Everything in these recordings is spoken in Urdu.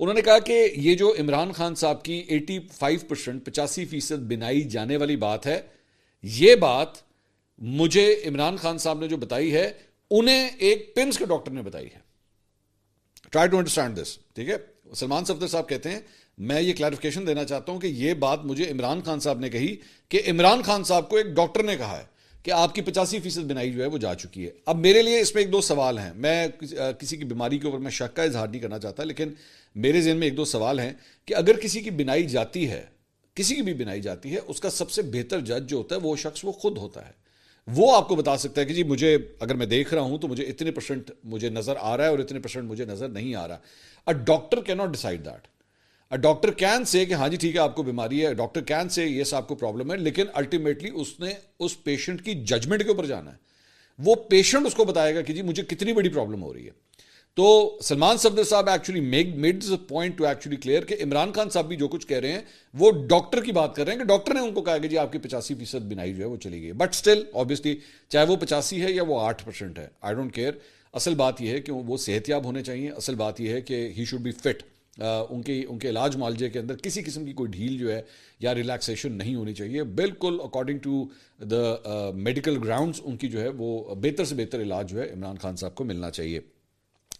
انہوں نے کہا کہ یہ جو عمران خان صاحب کی 85% 85% بنائی جانے والی بات ہے، یہ بات مجھے عمران خان صاحب نے جو بتائی ہے انہیں ایک پمس کے ڈاکٹر نے بتائی ہے. Try to understand this. ٹھیک ہے، سلمان صفدر صاحب کہتے ہیں میں یہ کلیریفیکیشن دینا چاہتا ہوں کہ یہ بات مجھے عمران خان صاحب نے کہی کہ عمران خان صاحب کو ایک ڈاکٹر نے کہا ہے کہ آپ کی 85% بنائی جو ہے وہ جا چکی ہے. اب میرے لیے اس میں ایک دو سوال ہیں. میں کسی کی بیماری کے اوپر میں شک کا اظہار نہیں کرنا چاہتا، لیکن میرے ذہن میں ایک دو سوال ہیں کہ اگر کسی کی بنائی جاتی ہے، کسی کی بھی بنائی جاتی ہے، اس کا سب سے بہتر جج جو ہوتا ہے وہ شخص وہ خود ہوتا ہے. وہ آپ کو بتا سکتا ہے کہ جی مجھے اگر میں دیکھ رہا ہوں تو مجھے اتنے % مجھے نظر آ رہا ہے اور اتنے % مجھے نظر نہیں آ رہا. اے ڈاکٹر کی not decide that. A doctor can say کہ ہاں جی ٹھیک ہے آپ کو بیماری ہے، ڈاکٹر کین سے یس آپ کو پرابلم ہے، لیکن الٹیمیٹلی اس نے اس پیشنٹ کی ججمنٹ کے اوپر جانا ہے. وہ پیشنٹ اس کو بتائے گا کہ جی مجھے کتنی بڑی پرابلم ہو رہی ہے. تو سلمان صفدر صاحب actually made the point to actually clear کہ عمران خان صاحب بھی جو کچھ کہہ رہے ہیں وہ ڈاکٹر کی بات کر رہے ہیں کہ ڈاکٹر نے ان کو کہا کہ جی آپ کی 85% بنائی جو ہے وہ چلی گئی. بٹ اسٹل آبویسلی چاہے وہ 85 ہے یا وہ 8% ہے، آئی ڈونٹ کیئر. اصل بات یہ ہے کہ وہ صحت یاب ہونے چاہیے. اصل بات یہ ہے کہ ہی شوڈ بی فٹ. ان کے علاج معالجے کے اندر کسی قسم کی کوئی ڈھیل جو ہے یا ریلیکسیشن نہیں ہونی چاہیے. بالکل according to the medical grounds ان کی جو ہے وہ بہتر سے بہتر علاج جو ہے عمران خان صاحب کو ملنا چاہیے.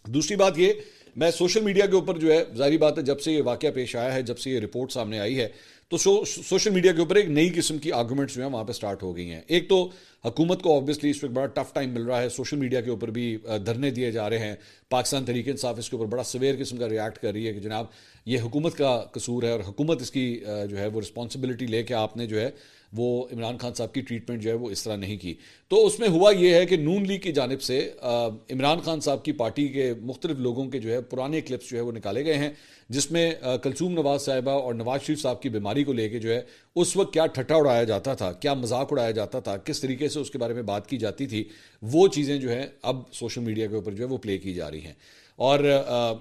دوسری بات یہ، میں سوشل میڈیا کے اوپر جو ہے ظاہری بات ہے جب سے یہ واقعہ پیش آیا ہے، جب سے یہ رپورٹ سامنے آئی ہے، تو سوشل میڈیا کے اوپر ایک نئی قسم کی آرگومنٹس جو ہیں وہاں پہ سٹارٹ ہو گئی ہیں. ایک تو حکومت کو آبویسلی اس وقت بڑا ٹف ٹائم مل رہا ہے، سوشل میڈیا کے اوپر بھی دھرنے دیے جا رہے ہیں. پاکستان تحریک انصاف اس کے اوپر بڑا سویر قسم کا ریاکٹ کر رہی ہے کہ جناب یہ حکومت کا قصور ہے اور حکومت اس کی جو ہے وہ رسپانسبلٹی لے کے آپ نے جو ہے وہ عمران خان صاحب کی ٹریٹمنٹ جو ہے وہ اس طرح نہیں کی. تو اس میں ہوا یہ ہے کہ نون لیگ کی جانب سے عمران خان صاحب کی پارٹی کے مختلف لوگوں کے جو ہے پرانے کلپس جو ہے وہ نکالے گئے ہیں، جس میں کلثوم نواز صاحبہ اور نواز شریف صاحب کی بیماری کو لے کے جو ہے اس وقت کیا ٹھٹا اڑایا جاتا تھا، کیا مذاق اڑایا جاتا تھا، کس طریقے سے اس کے بارے میں بات کی جاتی تھی، وہ چیزیں جو ہیں اب سوشل میڈیا کے اوپر جو ہے وہ پلے کی جا رہی ہیں. اور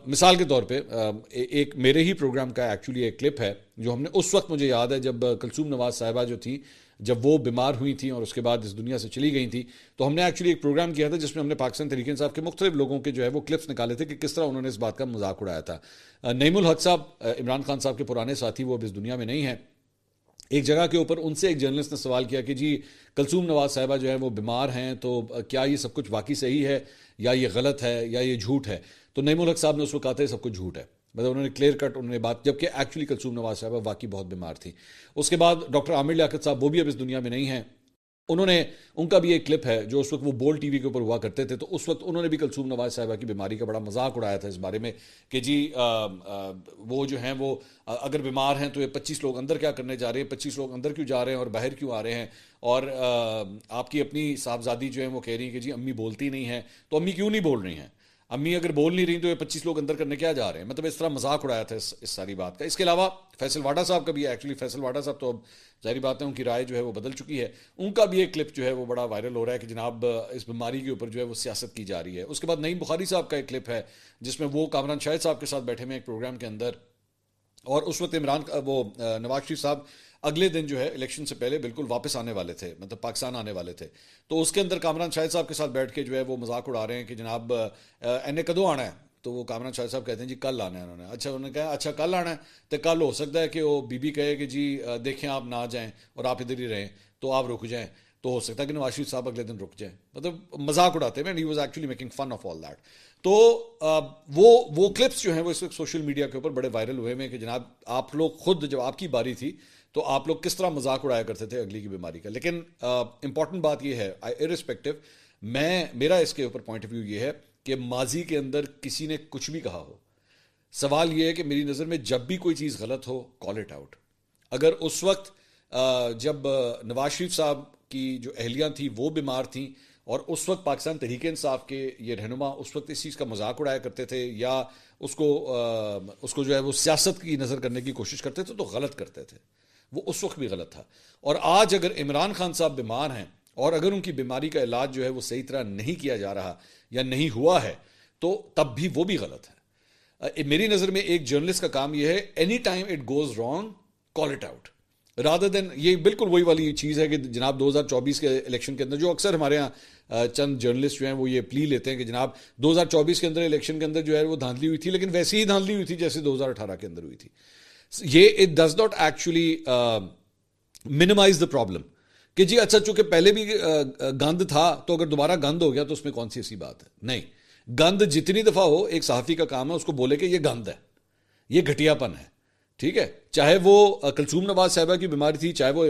مثال کے طور پہ ایک میرے ہی پروگرام کا ایکچولی ایک کلپ ہے جو ہم نے اس وقت، مجھے یاد ہے جب کلثوم نواز صاحبہ جو تھی، جب وہ بیمار ہوئی تھیں اور اس کے بعد اس دنیا سے چلی گئی تھیں، تو ہم نے ایکچولی ایک پروگرام کیا تھا جس میں ہم نے پاکستان تحریک انصاف کے مختلف لوگوں کے جو ہے وہ کلپس نکالے تھے کہ کس طرح انہوں نے اس بات کا مذاق اڑایا تھا. نعیم الحق صاحب عمران خان صاحب کے پرانے ساتھی، وہ اب اس دنیا میں نہیں ہیں. ایک جگہ کے اوپر ان سے ایک جرنلسٹ نے سوال کیا کہ جی کلثوم نواز صاحبہ جو ہے وہ بیمار ہیں، تو کیا یہ سب کچھ واقعی صحیح ہے یا یہ غلط ہے یا یہ جھوٹ ہے؟ تو نعیم الحق صاحب نے اس کو کہا تھا یہ سب کچھ جھوٹ ہے. مطلب انہوں نے کلیئر کٹ انہوں نے بات، جبکہ ایکچولی کلثوم نواز صاحبہ واقعی بہت بیمار تھی. اس کے بعد ڈاکٹر عامر لیاقت صاحب، وہ بھی اب اس دنیا میں نہیں ہیں. ان کا بھی ایک کلپ ہے جو اس وقت وہ بول ٹی وی کے اوپر ہوا کرتے تھے، تو اس وقت انہوں نے بھی کلثوم نواز صاحبہ کی بیماری کا بڑا مذاق اڑایا تھا اس بارے میں کہ جی وہ جو ہیں وہ اگر بیمار ہیں تو یہ 25 لوگ اندر کیا کرنے جا رہے ہیں، 25 لوگ اندر کیوں جا رہے ہیں اور باہر کیوں آ رہے ہیں. اور آپ کی اپنی صاحبزادی جو ہیں وہ کہہ رہی ہیں کہ جی امی بولتی نہیں ہیں، تو امی کیوں نہیں بول رہی ہیں؟ امی اگر بول نہیں رہی تو یہ 25 لوگ اندر کرنے کیا جا رہے ہیں؟ مطلب اس طرح مذاق اڑایا تھا اس ساری بات کا. اس کے علاوہ فیصل واڈا صاحب کا بھی، ایکچولی فیصل واڈا صاحب تو اب ظاہری بات ہے ان کی رائے جو ہے وہ بدل چکی ہے، ان کا بھی ایک کلپ جو ہے وہ بڑا وائرل ہو رہا ہے کہ جناب اس بیماری کے اوپر جو ہے وہ سیاست کی جا رہی ہے. اس کے بعد نعیم بخاری صاحب کا ایک کلپ ہے جس میں وہ کامران شاہد صاحب کے ساتھ بیٹھے ہوئے ایک پروگرام کے اندر، اور اس وقت نواز شریف صاحب اگلے دن جو ہے الیکشن سے پہلے بالکل واپس آنے والے تھے، مطلب پاکستان آنے والے تھے. تو اس کے اندر کامران شاہد صاحب کے ساتھ بیٹھ کے جو ہے وہ مذاق اڑا رہے ہیں کہ جناب اینے کدوں آنا ہے؟ تو وہ کامران شاہد صاحب کہتے ہیں جی کل آنا ہے. انہوں نے انہوں نے کہا اچھا کل آنا ہے، تو کل ہو سکتا ہے کہ وہ بی بی کہے کہ جی دیکھیں آپ نہ جائیں اور آپ ادھر ہی رہیں تو آپ رک جائیں، تو ہو سکتا ہے کہ نواز شریف صاحب اگلے دن رک جائیں. مطلب مذاق اڑاتے ہیں. He was actually making fun of all that. تو وہ کلپس جو ہیں وہ اس وقت سوشل میڈیا کے اوپر بڑے وائرل ہوئے ہیں کہ جناب آپ لوگ خود جب آپ کی باری تھی تو آپ لوگ کس طرح مذاق اڑایا کرتے تھے اگلی کی بیماری کا. لیکن امپورٹنٹ بات یہ ہے، ارسپیکٹو میرا اس کے اوپر پوائنٹ آف ویو یہ ہے کہ ماضی کے اندر کسی نے کچھ بھی کہا ہو، سوال یہ ہے کہ میری نظر میں جب بھی کوئی چیز غلط ہو کال اٹ آؤٹ. اگر اس وقت جب نواز شریف صاحب کی جو اہلیاں تھیں وہ بیمار تھیں اور اس وقت پاکستان تحریک انصاف کے یہ رہنما اس وقت اس چیز کا مذاق اڑایا کرتے تھے یا اس کو جو ہے وہ سیاست کی نظر کرنے کی کوشش کرتے تھے تو غلط کرتے تھے. وہ اس وقت بھی غلط تھا. اور آج اگر عمران خان صاحب بیمار ہیں اور اگر ان کی بیماری کا علاج جو ہے وہ صحیح طرح نہیں کیا جا رہا یا نہیں ہوا ہے تو تب بھی وہ بھی غلط ہے. میری نظر میں ایک جرنلسٹ کا کام یہ ہے، any time it goes wrong call it out. Rather than یہ بالکل وہی والی چیز ہے کہ جناب 2024 کے الیکشن کے اندر جو اکثر ہمارے ہاں چند جرنلسٹ جو ہیں وہ یہ پلی لیتے ہیں کہ جناب 2024 کے اندر الیکشن کے اندر جو ہے وہ دھاندلی ہوئی تھی، لیکن ویسی ہی دھاندلی ہوئی تھی جیسے 2018 کے اندر ہوئی تھی. یہ it does not actually minimize the problem کہ جی اچھا چونکہ پہلے بھی گند تھا تو اگر دوبارہ گند ہو گیا تو اس میں کون سی ایسی بات ہے. نہیں، گند جتنی دفعہ ہو ایک صحافی کا کام ہے اس کو بولے کہ یہ گند ہے، یہ گھٹیا پن ہے. ٹھیک ہے، چاہے وہ کلثوم نواز صاحبہ کی بیماری تھی، چاہے وہ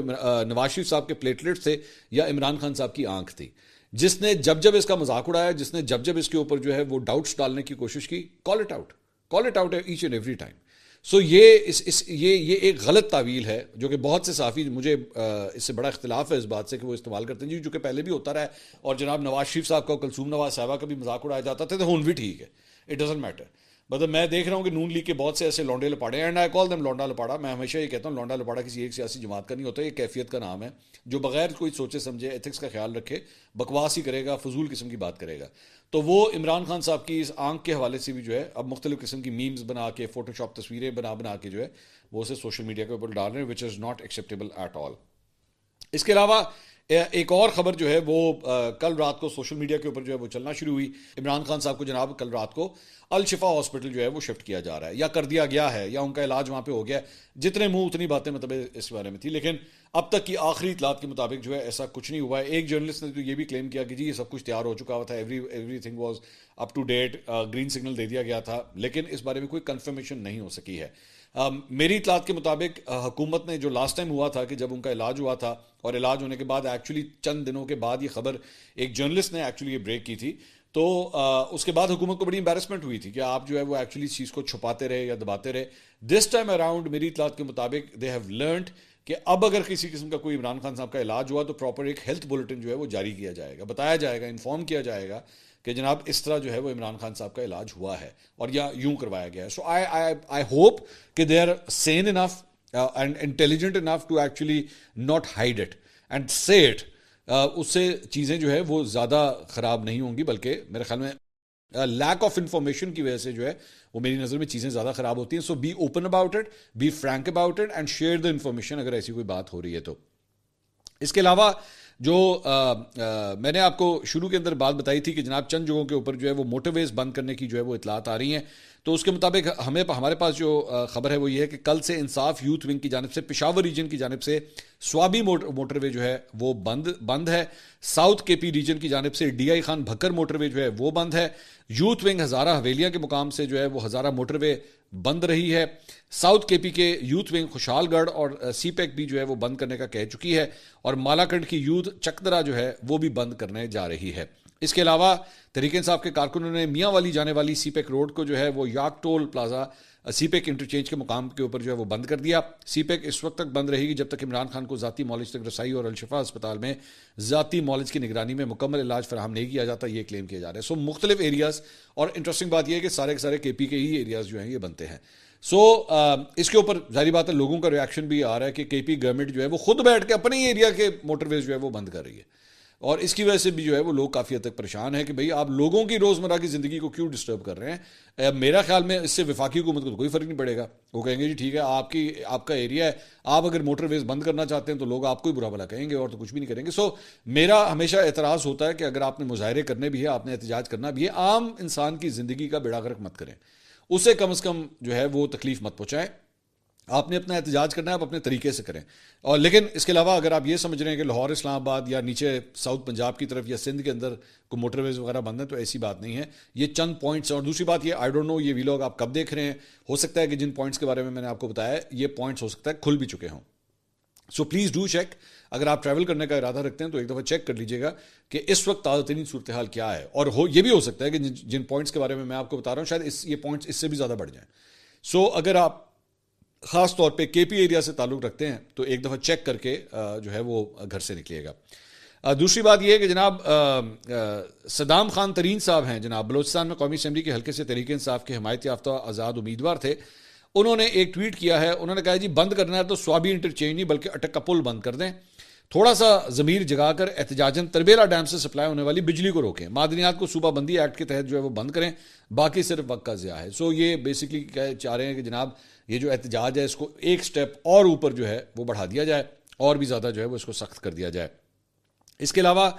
نواز شریف صاحب کے پلیٹلیٹس تھے، یا عمران خان صاحب کی آنکھ تھی. جس نے جب اس کا مذاق اڑایا، جس نے جب اس کے اوپر جو ہے وہ ڈاؤٹس ڈالنے کی کوشش کی، call it out each and every time. So یہ ایک غلط تعویل ہے جو کہ بہت سے صحافی، مجھے اس سے بڑا اختلاف ہے اس بات سے کہ وہ استعمال کرتے ہیں جی، جو کہ پہلے بھی ہوتا رہا ہے. اور جناب نواز شریف صاحب کا، کلثوم نواز صاحبہ کا بھی مذاق اڑایا جاتا تھا تو ہون بھی ٹھیک ہے، اٹ ڈزنٹ میٹر. مطلب میں دیکھ رہا ہوں کہ نون لیگ کے بہت سے ایسے لونڈے لپاڑے، اینڈ آئی کال دیم لونڈا لپاڑا. میں ہمیشہ یہ کہتا ہوں لونڈا لپاڑا کسی ایک سیاسی جماعت کا نہیں ہوتا، یہ کیفیت کا نام ہے جو بغیر کوئی سوچے سمجھے ایتھکس کا خیال رکھے بکواس ہی کرے گا، فضول قسم کی بات کرے گا. تو وہ عمران خان صاحب کی اس آنکھ کے حوالے سے بھی جو ہے اب مختلف قسم کی میمز بنا کے، فوٹو شاپ تصویریں بنا کے جو ہے وہ اسے سوشل میڈیا کے اوپر ڈال رہے ہیں، which is not acceptable at all. اس کے علاوہ ایک اور خبر جو ہے وہ کل رات کو سوشل میڈیا کے اوپر جو ہے وہ چلنا شروع ہوئی. عمران خان صاحب کو جناب کل رات کو الشفا ہاسپٹل جو ہے وہ شفٹ کیا جا رہا ہے، یا کر دیا گیا ہے، یا ان کا علاج وہاں پہ ہو گیا ہے. جتنے منہ اتنی باتیں مطلب اس بارے میں تھی، لیکن اب تک کی آخری اطلاعات کے مطابق جو ہے ایسا کچھ نہیں ہوا ہے. ایک جرنلسٹ نے تو یہ بھی کلیم کیا کہ جی یہ سب کچھ تیار ہو چکا ہوا تھا، everything was up to date, green signal دے دیا گیا تھا، لیکن اس بارے میں کوئی کنفرمیشن نہیں ہو سکی ہے. میری اطلاعات کے مطابق حکومت نے جو لاسٹ ٹائم ہوا تھا کہ جب ان کا علاج ہوا تھا، اور علاج ہونے کے بعد ایکچولی چند دنوں کے بعد یہ خبر ایک جرنلسٹ نے ایکچولی یہ بریک کی تھی، تو اس کے بعد حکومت کو بڑی امبیرسمنٹ ہوئی تھی کہ آپ جو ہے وہ ایکچولی اس چیز کو چھپاتے رہے یا دباتے رہے. دس ٹائم اراؤنڈ میری اطلاعات کے مطابق دے ہیو لرنڈ کہ اب اگر کسی قسم کا کوئی عمران خان صاحب کا علاج ہوا تو پراپر ایک ہیلتھ بلیٹن جو ہے وہ جاری کیا جائے گا، بتایا جائے گا، انفارم کیا جائے گا کہ جناب اس طرح جو ہے وہ عمران خان صاحب کا علاج ہوا ہے اور یا یوں کروایا گیا ہے. سو آئی ہوپ کہ they are sane enough and intelligent enough to actually not hide it and say it. اس سے چیزیں جو ہے وہ زیادہ خراب نہیں ہوں گی، بلکہ میرے خیال میں لیک آف انفارمیشن کی وجہ سے جو ہے وہ میری نظر میں چیزیں زیادہ خراب ہوتی ہیں. So be open about it, be frank about it and share the information اگر ایسی کوئی بات ہو رہی ہے تو. اس کے علاوہ جو میں نے آپ کو شروع کے اندر بات بتائی تھی کہ جناب چند جگہوں کے اوپر جو ہے وہ موٹر ویز بند کرنے کی جو ہے وہ اطلاعات آ رہی ہیں، تو اس کے مطابق ہمارے پاس جو خبر ہے وہ یہ ہے کہ کل سے انصاف یوتھ ونگ کی جانب سے پشاور ریجن کی جانب سے سوابی موٹر وے جو ہے وہ بند ہے. ساؤتھ کے پی ریجن کی جانب سے D I Khan Bhakkar motorway جو ہے وہ بند ہے. یوتھ ونگ ہزارہ حویلیاں کے مقام سے جو ہے وہ ہزارہ موٹر وے بند رہی ہے. ساؤتھ کے پی کے یوتھ ونگ خوشحال گڑھ اور سی پیک بھی جو ہے وہ بند کرنے کا کہہ چکی ہے، اور مالاکنڈ کی یوتھ چکدرا جو ہے وہ بھی بند کرنے جا رہی ہے. اس کے علاوہ تحریک انصاف کے کارکنوں نے میاں والی جانے والی سی پیک روڈ کو جو ہے وہ یاک ٹول پلازا سی پیک انٹرچینج کے مقام کے اوپر جو ہے وہ بند کر دیا. سی پیک اس وقت تک بند رہے گی جب تک عمران خان کو ذاتی معالج تک رسائی اور الشفا اسپتال میں ذاتی معالج کی نگرانی میں مکمل علاج فراہم نہیں کیا جاتا، یہ کلیم کیا جا رہا ہے. سو مختلف ایریاز، اور انٹرسٹنگ بات یہ ہے کہ سارے کے سارے کے پی کے ہی ایریاز جو ہیں یہ بنتے ہیں. سو اس کے اوپر ظاہری بات ہے لوگوں کا ریاکشن بھی آ رہا ہے کہ کے پی گورنمنٹ جو ہے وہ خود بیٹھ کے اپنے ہی ایریا کے موٹر ویز جو ہے وہ بند کر رہی ہے، اور اس کی وجہ سے بھی جو ہے وہ لوگ کافی حد تک پریشان ہیں کہ بھئی آپ لوگوں کی روزمرہ کی زندگی کو کیوں ڈسٹرب کر رہے ہیں. میرا خیال میں اس سے وفاقی حکومت کو کوئی فرق نہیں پڑے گا. وہ کہیں گے جی ٹھیک ہے آپ کا ایریا ہے، آپ اگر موٹر ویز بند کرنا چاہتے ہیں تو لوگ آپ کو ہی برا بھلا کہیں گے اور تو کچھ بھی نہیں کریں گے. سو میرا ہمیشہ اعتراض ہوتا ہے کہ اگر آپ نے مظاہرے کرنے بھی ہے، آپ نے احتجاج کرنا بھی ہے، عام انسان کی زندگی کا بیڑا غرق مت کریں، اسے کم از کم جو ہے وہ تکلیف مت پہنچائیں. آپ نے اپنا احتجاج کرنا ہے، آپ اپنے طریقے سے کریں. اور لیکن اس کے علاوہ اگر آپ یہ سمجھ رہے ہیں کہ لاہور اسلام آباد یا نیچے ساؤتھ پنجاب کی طرف یا سندھ کے اندر کوئی موٹر ویز وغیرہ بند ہے، تو ایسی بات نہیں ہے. یہ چند پوائنٹس. اور دوسری بات یہ آئی ڈونٹ نو یہ ویلاگ آپ کب دیکھ رہے ہیں، ہو سکتا ہے کہ جن پوائنٹس کے بارے میں نے آپ کو بتایا یہ پوائنٹس ہو سکتا ہے کھل بھی چکے ہوں. So please do check. اگر آپ ٹریول کرنے کا ارادہ رکھتے ہیں تو ایک دفعہ چیک کر لیجیے گا کہ اس وقت تازہ ترین صورتحال کیا ہے. اور یہ بھی ہو سکتا ہے کہ جن پوائنٹس کے بارے میں آپ کو بتا رہا ہوں شاید یہ پوائنٹس اس سے بھی زیادہ بڑھ جائیں. سو اگر آپ خاص طور پہ کے پی ایریا سے تعلق رکھتے ہیں تو ایک دفعہ چیک کر کے جو ہے وہ گھر سے نکلیے گا. دوسری بات یہ ہے کہ جناب صدام خان ترین صاحب ہیں، جناب بلوچستان میں قومی اسمبلی کے حلقے سے تحریک انصاف کے حمایت یافتہ آزاد امیدوار تھے. انہوں نے ایک ٹویٹ کیا ہے، انہوں نے کہا جی بند کرنا ہے تو سوابی انٹرچینج نہیں بلکہ اٹک کا پل بند کر دیں. تھوڑا سا ضمیر جگا کر احتجاجاً تربیلا ڈیم سے سپلائی ہونے والی بجلی کو روکیں, معدنیات کو صوبہ بندی ایکٹ کے تحت جو ہے وہ بند کریں, باقی صرف وقت کا ضیاع ہے. سو یہ بیسکلی چاہ رہے ہیں کہ جناب یہ جو احتجاج ہے اس کو ایک سٹیپ اور اوپر جو ہے وہ بڑھا دیا جائے اور بھی زیادہ جو ہے وہ اس کو سخت کر دیا جائے. اس کے علاوہ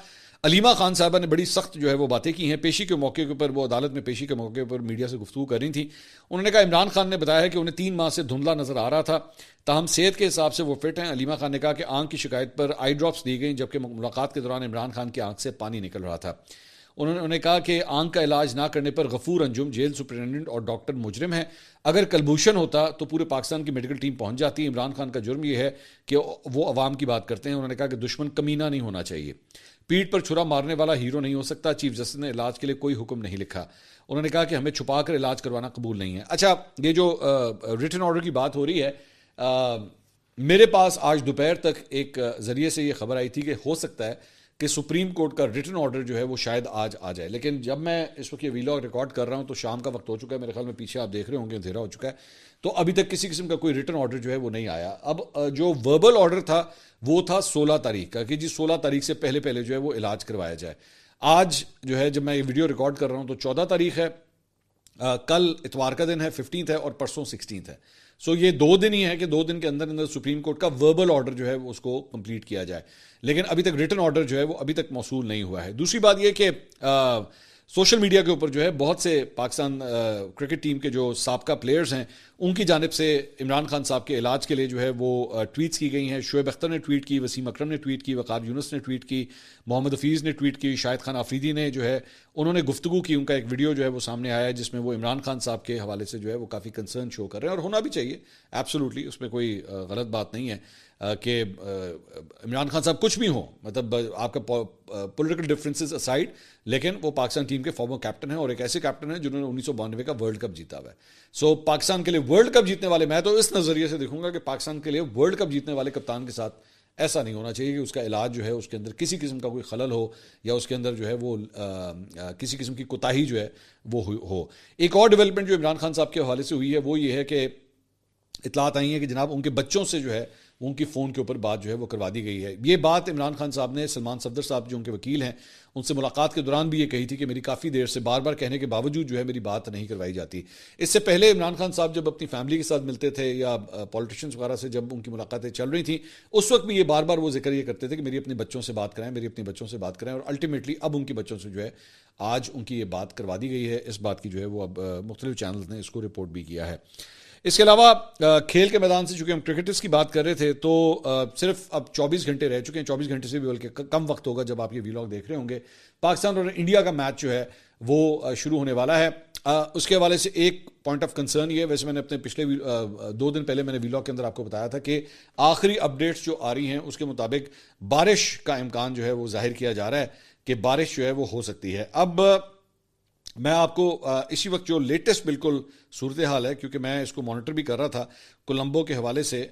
علیمہ خان صاحبہ نے بڑی سخت جو ہے وہ باتیں کی ہیں. پیشی کے موقع کے اوپر وہ عدالت میں پیشی کے موقع پر میڈیا سے گفتگو کر رہی تھیں. انہوں نے کہا عمران خان نے بتایا ہے کہ انہیں 3 ماہ سے دھندلا نظر آ رہا تھا, تاہم صحت کے حساب سے وہ فٹ ہیں. علیمہ خان نے کہا کہ آنکھ کی شکایت پر آئی ڈراپس دی گئیں, جبکہ ملاقات کے دوران عمران خان کی آنکھ سے پانی نکل رہا تھا. انہوں نے کہا کہ آنکھ کا علاج نہ کرنے پر غفور انجم جیل سپرنٹینڈنٹ اور ڈاکٹر مجرم ہے. اگر کلبھوشن ہوتا تو پورے پاکستان کی میڈیکل ٹیم پہنچ جاتی. عمران خان کا جرم یہ ہے کہ وہ عوام کی بات کرتے ہیں. انہوں نے کہا کہ دشمن کمینہ نہیں ہونا چاہیے, پیٹھ پر چھرا مارنے والا ہیرو نہیں ہو سکتا. چیف جسٹس نے علاج کے لیے کوئی حکم نہیں لکھا. انہوں نے کہا کہ ہمیں چھپا کر علاج کروانا قبول نہیں ہے. اچھا, یہ جو ریٹن آرڈر کی بات ہو رہی ہے, میرے پاس آج دوپہر تک ایک ذریعے سے یہ خبر آئی تھی کہ ہو سکتا ہے کہ سپریم کورٹ کا ریٹن آرڈر جو ہے وہ شاید آج آ جائے. لیکن جب میں اس وقت یہ ویلاگ ریکارڈ کر رہا ہوں تو شام کا وقت ہو چکا ہے, میرے خیال میں پیچھے آپ دیکھ رہے ہوں گے اندھیرا ہو چکا ہے, تو ابھی تک کسی قسم کا کوئی ریٹن آرڈر جو ہے وہ نہیں آیا. اب جو وربل آرڈر تھا وہ تھا 16 تاریخ کا کہ جی 16 تاریخ سے پہلے جو ہے وہ علاج کروایا جائے. آج جو ہے جب میں یہ ویڈیو ریکارڈ کر رہا ہوں تو 14 تاریخ ہے, کل اتوار کا دن ہے 15 ہے اور پرسوں 16 ہے. سو یہ 2 دن ہی ہے کہ 2 دن کے اندر سپریم کورٹ کا وربل آرڈر جو ہے وہ اس کو کمپلیٹ کیا جائے, لیکن ابھی تک ریٹن آرڈر جو ہے وہ ابھی تک موصول نہیں ہوا ہے. دوسری بات یہ کہ سوشل میڈیا کے اوپر جو ہے بہت سے پاکستان کرکٹ ٹیم کے جو سابقہ پلیئرز ہیں ان کی جانب سے عمران خان صاحب کے علاج کے لیے جو ہے وہ ٹویٹس کی گئی ہیں. شعیب اختر نے ٹویٹ کی, وسیم اکرم نے ٹویٹ کی, وقار یونس نے ٹویٹ کی, محمد حفیظ نے ٹویٹ کی, شاہد خان آفریدی نے جو ہے انہوں نے گفتگو کی. ان کا ایک ویڈیو جو ہے وہ سامنے آیا ہے جس میں وہ عمران خان صاحب کے حوالے سے جو ہے وہ کافی کنسرن شو کر رہے ہیں, اور ہونا بھی چاہیے ایبسولوٹلی, اس میں کوئی غلط بات نہیں ہے کہ عمران خان صاحب کچھ بھی ہوں, مطلب آپ کا پولیٹیکل ڈفرینسز اسائڈ, لیکن وہ پاکستان ٹیم کے فارمر کیپٹن ہیں اور ایک ایسے کیپٹن ہیں جنہوں نے 1992 کا ورلڈ کپ جیتا ہوا ہے. سو پاکستان کے لیے ورلڈ کپ جیتنے والے, میں تو اس نظریے سے دیکھوں گا کہ پاکستان کے لیے ورلڈ کپ جیتنے والے کپتان کے ساتھ ایسا نہیں ہونا چاہیے کہ اس کا علاج جو ہے اس کے اندر کسی قسم کا کوئی خلل ہو یا اس کے اندر جو ہے وہ کسی قسم کی کوتاہی جو ہے وہ ہو. ایک اور ڈیولپمنٹ جو عمران خان صاحب کے حوالے سے ہوئی ہے وہ یہ ہے کہ اطلاعات آئی ہیں کہ جناب ان کے بچوں سے جو ہے ان کی فون کے اوپر بات جو ہے وہ کروا دی گئی ہے. یہ بات عمران خان صاحب نے سلمان صفدر صاحب جو ان کے وکیل ہیں ان سے ملاقات کے دوران بھی یہ کہی تھی کہ میری کافی دیر سے بار کہنے کے باوجود جو ہے میری بات نہیں کروائی جاتی. اس سے پہلے عمران خان صاحب جب اپنی فیملی کے ساتھ ملتے تھے یا پولیٹیشینز وغیرہ سے جب ان کی ملاقاتیں چل رہی تھیں اس وقت بھی یہ بار وہ ذکر یہ کرتے تھے کہ میری اپنے بچوں سے بات کرائیں, میری اپنی بچوں سے بات کرائیں, اور الٹیمیٹلی اب ان کی بچوں سے جو ہے آج ان کی یہ بات کروا دی گئی ہے. اس بات کی جو ہے وہ اب مختلف چینلز نے اس کو رپورٹ بھی کیا ہے. اس کے علاوہ کھیل کے میدان سے چونکہ ہم کرکٹرز کی بات کر رہے تھے تو صرف اب 24 گھنٹے رہ چکے ہیں, 24 گھنٹے سے بھی بلکہ کم وقت ہوگا جب آپ یہ ویلاگ دیکھ رہے ہوں گے. پاکستان اور انڈیا کا میچ جو ہے وہ شروع ہونے والا ہے. اس کے حوالے سے ایک پوائنٹ آف کنسرن یہ ہے, ویسے میں نے اپنے پچھلے 2 دن پہلے میں نے ویلاگ کے اندر آپ کو بتایا تھا کہ آخری اپڈیٹس جو آ رہی ہیں اس کے مطابق بارش کا امکان جو ہے وہ ظاہر کیا جا رہا ہے کہ بارش جو ہے وہ ہو سکتی ہے. اب میں آپ کو اسی وقت جو لیٹسٹ بالکل صورتحال ہے, کیونکہ میں اس کو مانیٹر بھی کر رہا تھا کولمبو کے حوالے سے,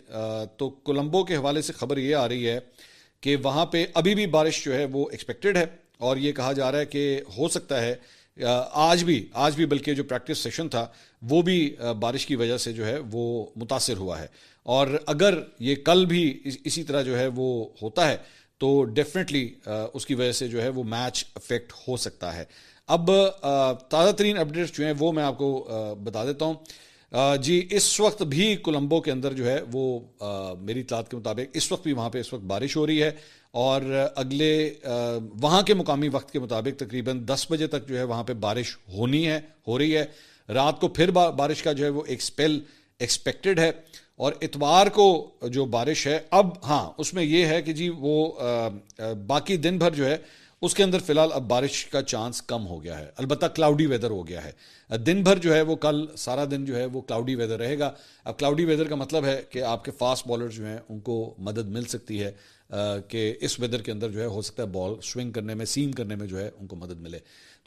تو کولمبو کے حوالے سے خبر یہ آ رہی ہے کہ وہاں پہ ابھی بھی بارش جو ہے وہ ایکسپیکٹڈ ہے, اور یہ کہا جا رہا ہے کہ ہو سکتا ہے آج بھی بلکہ جو پریکٹس سیشن تھا وہ بھی بارش کی وجہ سے جو ہے وہ متاثر ہوا ہے, اور اگر یہ کل بھی اسی طرح جو ہے وہ ہوتا ہے تو ڈیفینیٹلی اس کی وجہ سے جو ہے وہ میچ افیکٹ ہو سکتا ہے. اب تازہ ترین اپڈیٹس جو ہیں وہ میں آپ کو بتا دیتا ہوں. جی اس وقت بھی کولمبو کے اندر جو ہے وہ میری اطلاعات کے مطابق اس وقت بھی وہاں پہ اس وقت بارش ہو رہی ہے, اور اگلے وہاں کے مقامی وقت کے مطابق تقریباً 10 بجے تک جو ہے وہاں پہ بارش ہو رہی ہے. رات کو پھر بارش کا جو ہے وہ ایک سپیل ایکسپیکٹڈ ہے, اور اتوار کو جو بارش ہے اب ہاں اس میں یہ ہے کہ جی وہ باقی دن بھر جو ہے اس کے اندر فی الحال اب بارش کا چانس کم ہو گیا ہے, البتہ کلاؤڈی ویدر ہو گیا ہے. دن بھر جو ہے وہ کل سارا دن جو ہے وہ کلاؤڈی ویدر رہے گا. اب کلاؤڈی ویدر کا مطلب ہے کہ آپ کے فاسٹ بالر جو ہیں ان کو مدد مل سکتی ہے کہ اس ویدر کے اندر جو ہے ہو سکتا ہے بال سوئنگ کرنے میں سیم کرنے میں جو ہے ان کو مدد ملے.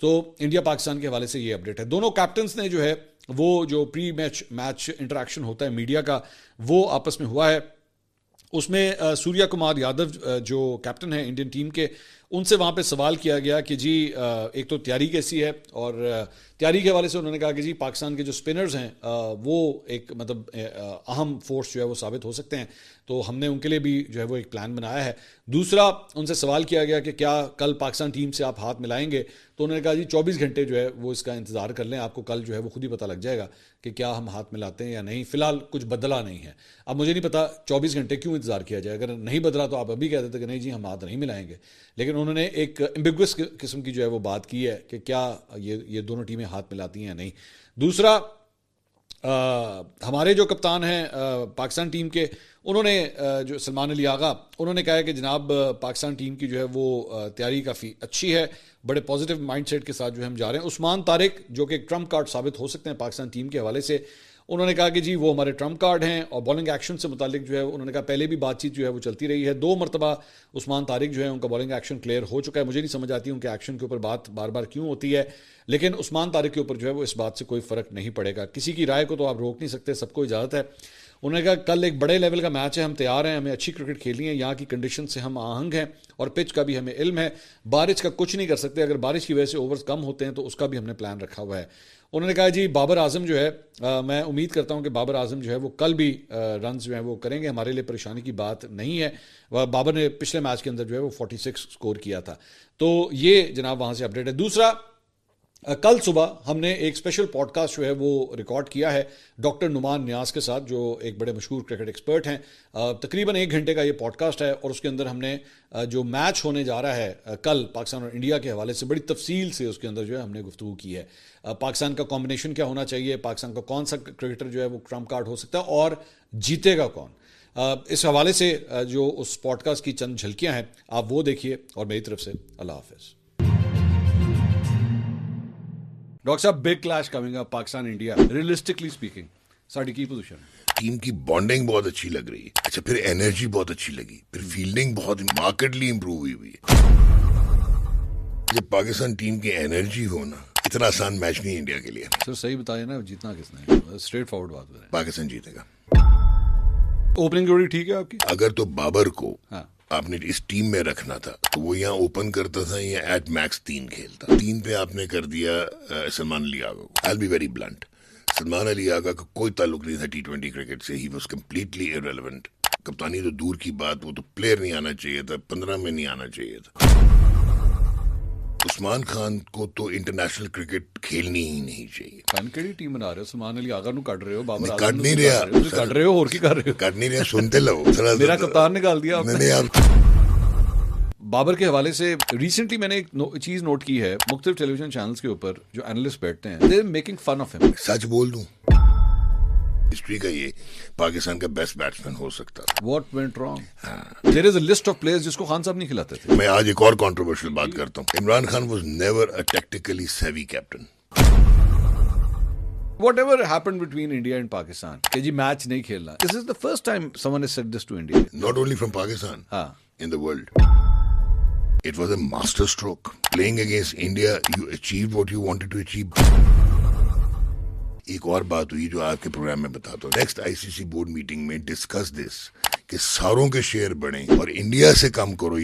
تو انڈیا پاکستان کے حوالے سے یہ اپڈیٹ ہے. دونوں کیپٹنس نے جو ہے وہ جو پری میچ انٹریکشن ہوتا ہے میڈیا کا وہ آپس میں ہوا ہے. اس میں سوریا کمار یادو جو کیپٹن ہیں انڈین ٹیم کے, ان سے وہاں پہ سوال کیا گیا کہ جی ایک تو تیاری کیسی ہے, اور تیاری کے حوالے سے انہوں نے کہا کہ جی پاکستان کے جو اسپنرز ہیں وہ ایک مطلب اہم فورس جو ہے وہ ثابت ہو سکتے ہیں, تو ہم نے ان کے لیے بھی جو ہے وہ ایک پلان بنایا ہے. دوسرا ان سے سوال کیا گیا کہ کیا کل پاکستان ٹیم سے آپ ہاتھ ملائیں گے, تو انہوں نے کہا جی 24 گھنٹے جو ہے وہ اس کا انتظار کر لیں, آپ کو کل جو ہے وہ خود ہی پتہ لگ جائے گا کہ کیا ہم ہاتھ ملاتے ہیں یا نہیں. فی الحال کچھ بدلا نہیں ہے. اب مجھے نہیں پتا 24 گھنٹے کیوں انتظار کیا جائے, اگر نہیں بدلا تو آپ ابھی کہہ دیتے کہ نہیں جی ہم ہاتھ نہیں ملائیں گے, لیکن انہوں نے ایک ایمبیگوس قسم کی جو ہے وہ بات کی ہے کہ کیا یہ دونوں ٹیمیں ہاتھ ملاتی ہیں یا نہیں. دوسرا ہمارے جو کپتان ہیں پاکستان ٹیم کے, انہوں نے جو سلمان علی آغا, انہوں نے کہا ہے کہ جناب پاکستان ٹیم کی جو ہے وہ تیاری کافی اچھی ہے, بڑے پازیٹیو مائنڈ سیٹ کے ساتھ جو ہے ہم جا رہے ہیں. عثمان طارق جو کہ ایک ٹرمپ کارڈ ثابت ہو سکتے ہیں پاکستان ٹیم کے حوالے سے, انہوں نے کہا کہ جی وہ ہمارے ٹرمپ کارڈ ہیں, اور بالنگ ایکشن سے متعلق جو ہے انہوں نے کہا پہلے بھی بات چیت جو ہے وہ چلتی رہی ہے. 2 مرتبہ عثمان طارق جو ہے ان کا بالنگ ایکشن کلیئر ہو چکا ہے. مجھے نہیں سمجھ آتی ان کے ایکشن کے اوپر بات بار بار کیوں ہوتی ہے, لیکن عثمان طارق کے اوپر جو ہے وہ اس بات سے کوئی فرق نہیں پڑے گا. کسی کی رائے کو تو آپ روک نہیں سکتے, سب کو اجازت ہے. انہوں نے کہا کل ایک بڑے لیول کا میچ ہے, ہم تیار ہیں, ہمیں اچھی کرکٹ کھیلنی ہے, یہاں کی کنڈیشن سے ہم آہنگ ہیں, اور پچ کا بھی ہمیں علم ہے. بارش کا کچھ نہیں کر سکتے, اگر بارش کی وجہ سے اوورز کم ہوتے ہیں تو اس کا بھی ہم نے پلان رکھا ہوا ہے. انہوں نے کہا جی بابر اعظم جو ہے میں امید کرتا ہوں کہ بابر اعظم جو ہے وہ کل بھی رنز جو ہیں وہ کریں گے, ہمارے لیے پریشانی کی بات نہیں ہے. بابر نے پچھلے میچ کے اندر جو ہے وہ 46 سکور کیا تھا. تو یہ جناب وہاں سے اپڈیٹ ہے. دوسرا کل صبح ہم نے ایک اسپیشل پوڈ کاسٹ جو ہے وہ ریکارڈ کیا ہے ڈاکٹر نعمان نیاز کے ساتھ, جو ایک بڑے مشہور کرکٹ ایکسپرٹ ہیں. تقریباً 1 گھنٹے کا یہ پوڈ کاسٹ ہے, اور اس کے اندر ہم نے جو میچ ہونے جا رہا ہے کل پاکستان اور انڈیا کے حوالے سے بڑی تفصیل سے اس کے اندر جو ہے ہم نے گفتگو کی ہے. پاکستان کا کمبینیشن کیا ہونا چاہیے, پاکستان کا کون سا کرکٹر جو ہے وہ ٹرمپ کارڈ ہو سکتا ہے, اور جیتے گا کون. اس حوالے سے جو اس پوڈ کاسٹ کی چند جھلکیاں ہیں آپ وہ دیکھیے, اور میری طرف سے اللہ حافظ. ڈاکٹر صاحب big clash coming up Pakistan India, realistically speaking ساڈی کی پوزیشن؟ ٹیم کی بانڈنگ بہت اچھی لگ رہی ہے. اچھا پھر انرجی بہت اچھی لگی, پھر فیلڈنگ بہت مارکیٹلی امپروو ہوئی ہے. جب پاکستان ٹیم کی انرجی ہونا, اتنا آسان میچ نہیں انڈیا کے لیے. سر صحیح بتائیے نا, جیتنا کس نے؟ اسٹریٹ فارورڈ بات کریں. پاکستان جیتے گا. اوپننگ جوڑی ٹھیک ہے آپ کی. اگر تو بابر کو آپ نے اس ٹیم میں رکھنا تھا تو وہ یہاں اوپن کرتا تھا یا ایٹ میکس 3 کھیلتا. 3 پہ آپ نے کر دیا سلمان علی آغا کو. I'll be very blunt. Salman Ali آغا کا کوئی تعلق نہیں تھا T20 کرکٹ سے. He was completely irrelevant. کپتانی تو دور کی بات, وہ تو پلیئر نہیں آنا چاہیے تھا, 15 میں نہیں آنا چاہیے تھا. عثمان خان کو تو انٹرنیشنل کرکٹ کھیلنی ہی نہیں چاہیے. کیڑی ٹیم بنا رہے ہو, سلمان علی آغا نو کٹ رہے ہو, بابر کٹ نہیں رہا, کٹ رہے ہو, اور کی کر رہے ہو؟ کٹ نہیں رہا, سنتے لو. میرا کپتان نکال دیا آپ نے. بابر کے حوالے سے ریسنٹلی میں نے ایک چیز نوٹ کی ہے, مختلف ٹیلی ویژن چینلز کے اوپر جو اینالسٹ بیٹھتے ہیں, they are making fun of him. سچ بول دوں, ہسٹری کا یہ پاکستان کا بیسٹ بیٹسمین ہو سکتا تھا. What went wrong? There is a list of players جس کو خان صاحب نہیں کھلاتے تھے. میں آج ایک اور کنٹروورشل بات کرتا ہوں. Imran Khan was never a tactically savvy captain. Whatever happened between India and Pakistan, کہ جی میچ نہیں کھیلنا, this is the first time someone has said this to India. Not only from Pakistan, in the world. It was a master stroke. Playing against India, you achieved what you wanted to achieve. ایک اور بات ہوئی جو آپ کے پروگرام میں بتاتا ہوں. نیکسٹ ICC بورڈ میٹنگ میں ڈسکس دس کہ ساروں کے شیئر بڑھیں اور انڈیا سے کم کرو.